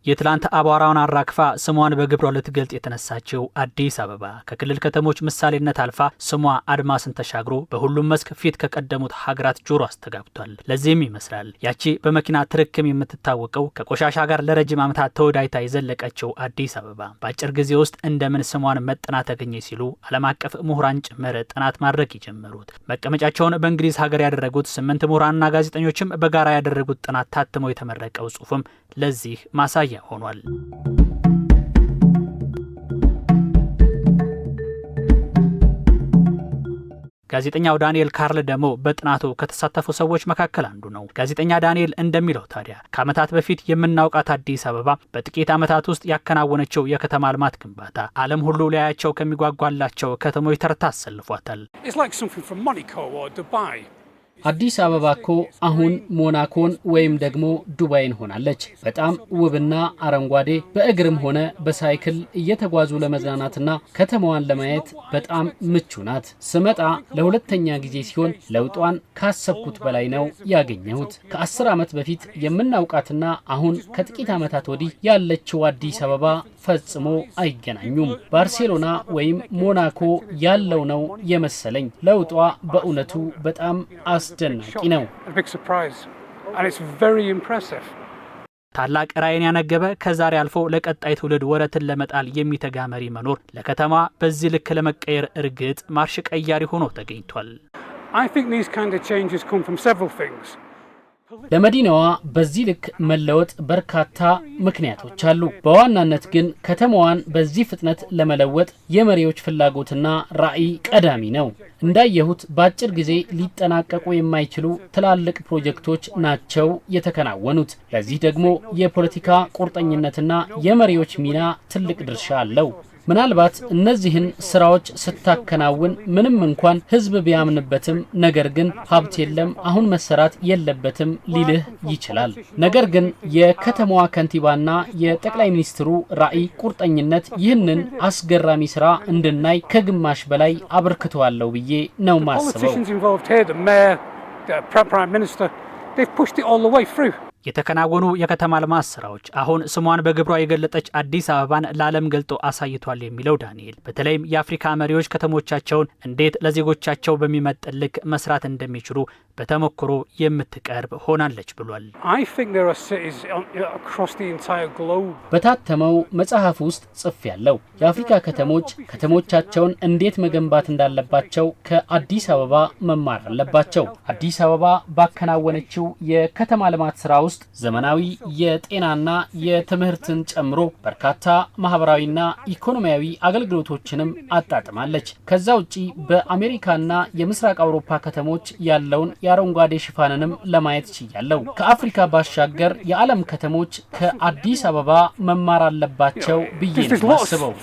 የትላንት አቧራውን አራክፋ ስሟን በግብሯ ልትገልጥ የተነሳችው አዲስ አበባ ከክልል ከተሞች ምሳሌነት አልፋ ስሟ አድማስን ተሻግሮ በሁሉም መስክ ፊት ከቀደሙት ሀገራት ጆሮ አስተጋብቷል። ለዚህም ይመስላል ያቺ በመኪና ትርክም የምትታወቀው ከቆሻሻ ጋር ለረጅም ዓመታት ተወዳይታ የዘለቀችው አዲስ አበባ በአጭር ጊዜ ውስጥ እንደምን ስሟን መጥና ተገኘ ሲሉ ዓለም አቀፍ ምሁራን ጭምር ጥናት ማድረግ የጀመሩት። መቀመጫቸውን በእንግሊዝ ሀገር ያደረጉት 8 ምሁራንና ጋዜጠኞችም በጋራ ያደረጉት ጥናት ታትሞ የተመረቀው ጽሑፍም ለዚህ ማሳያ ሆኗል። ጋዜጠኛው ዳንኤል ካርል ደግሞ በጥናቱ ከተሳተፉ ሰዎች መካከል አንዱ ነው። ጋዜጠኛ ዳንኤል እንደሚለው ታዲያ ከዓመታት በፊት የምናውቃት አዲስ አበባ በጥቂት ዓመታት ውስጥ ያከናወነችው የከተማ ልማት ግንባታ ዓለም ሁሉ ሊያያቸው ከሚጓጓላቸው ከተሞች ተርታ አሰልፏታል። አዲስ አበባ እኮ አሁን ሞናኮን ወይም ደግሞ ዱባይን ሆናለች። በጣም ውብና አረንጓዴ፣ በእግርም ሆነ በሳይክል እየተጓዙ ለመዝናናትና ከተማዋን ለማየት በጣም ምቹ ናት። ስመጣ ለሁለተኛ ጊዜ ሲሆን ለውጧን ካሰብኩት በላይ ነው ያገኘሁት። ከ10 ዓመት በፊት የምናውቃትና አሁን ከጥቂት ዓመታት ወዲህ ያለችው አዲስ አበባ ፈጽሞ አይገናኙም። ባርሴሎና ወይም ሞናኮ ያለው ነው የመሰለኝ። ለውጧ በእውነቱ በጣም አስደናቂ ነው። ታላቅ ራዕይን ያነገበ ከዛሬ አልፎ ለቀጣይ ትውልድ ወረትን ለመጣል የሚተጋ መሪ መኖር ለከተማ በዚህ ልክ ለመቀየር እርግጥ ማርሽ ቀያሪ ሆኖ ተገኝቷል። ለመዲናዋ በዚህ ልክ መለወጥ በርካታ ምክንያቶች አሉ። በዋናነት ግን ከተማዋን በዚህ ፍጥነት ለመለወጥ የመሪዎች ፍላጎትና ራዕይ ቀዳሚ ነው። እንዳየሁት በአጭር ጊዜ ሊጠናቀቁ የማይችሉ ትላልቅ ፕሮጀክቶች ናቸው የተከናወኑት። ለዚህ ደግሞ የፖለቲካ ቁርጠኝነትና የመሪዎች ሚና ትልቅ ድርሻ አለው። ምናልባት እነዚህን ስራዎች ስታከናውን ምንም እንኳን ህዝብ ቢያምንበትም ነገር ግን ሀብት የለም፣ አሁን መሰራት የለበትም ሊልህ ይችላል። ነገር ግን የከተማዋ ከንቲባና የጠቅላይ ሚኒስትሩ ራዕይ ቁርጠኝነት ይህንን አስገራሚ ስራ እንድናይ ከግማሽ በላይ አበርክተዋለሁ ብዬ ነው ማስበው። የተከናወኑ የከተማ ልማት ስራዎች አሁን ስሟን በግብሯ የገለጠች አዲስ አበባን ለዓለም ገልጦ አሳይቷል የሚለው ዳንኤል በተለይም የአፍሪካ መሪዎች ከተሞቻቸውን እንዴት ለዜጎቻቸው በሚመጥን ልክ መስራት እንደሚችሉ በተሞክሮ የምትቀርብ ሆናለች ብሏል። በታተመው መጽሐፍ ውስጥ ጽፌያለሁ። የአፍሪካ ከተሞች ከተሞቻቸውን እንዴት መገንባት እንዳለባቸው ከአዲስ አበባ መማር አለባቸው። አዲስ አበባ ባከናወነችው የከተማ ልማት ስራ ውስጥ ዘመናዊ የጤናና የትምህርትን ጨምሮ በርካታ ማህበራዊና ኢኮኖሚያዊ አገልግሎቶችንም አጣጥማለች። ከዛ ውጪ በአሜሪካና የምስራቅ አውሮፓ ከተሞች ያለውን የአረንጓዴ ሽፋንንም ለማየት ችያለሁ። ከአፍሪካ ባሻገር የዓለም ከተሞች ከአዲስ አበባ መማር አለባቸው ብዬ ነው የማስበው።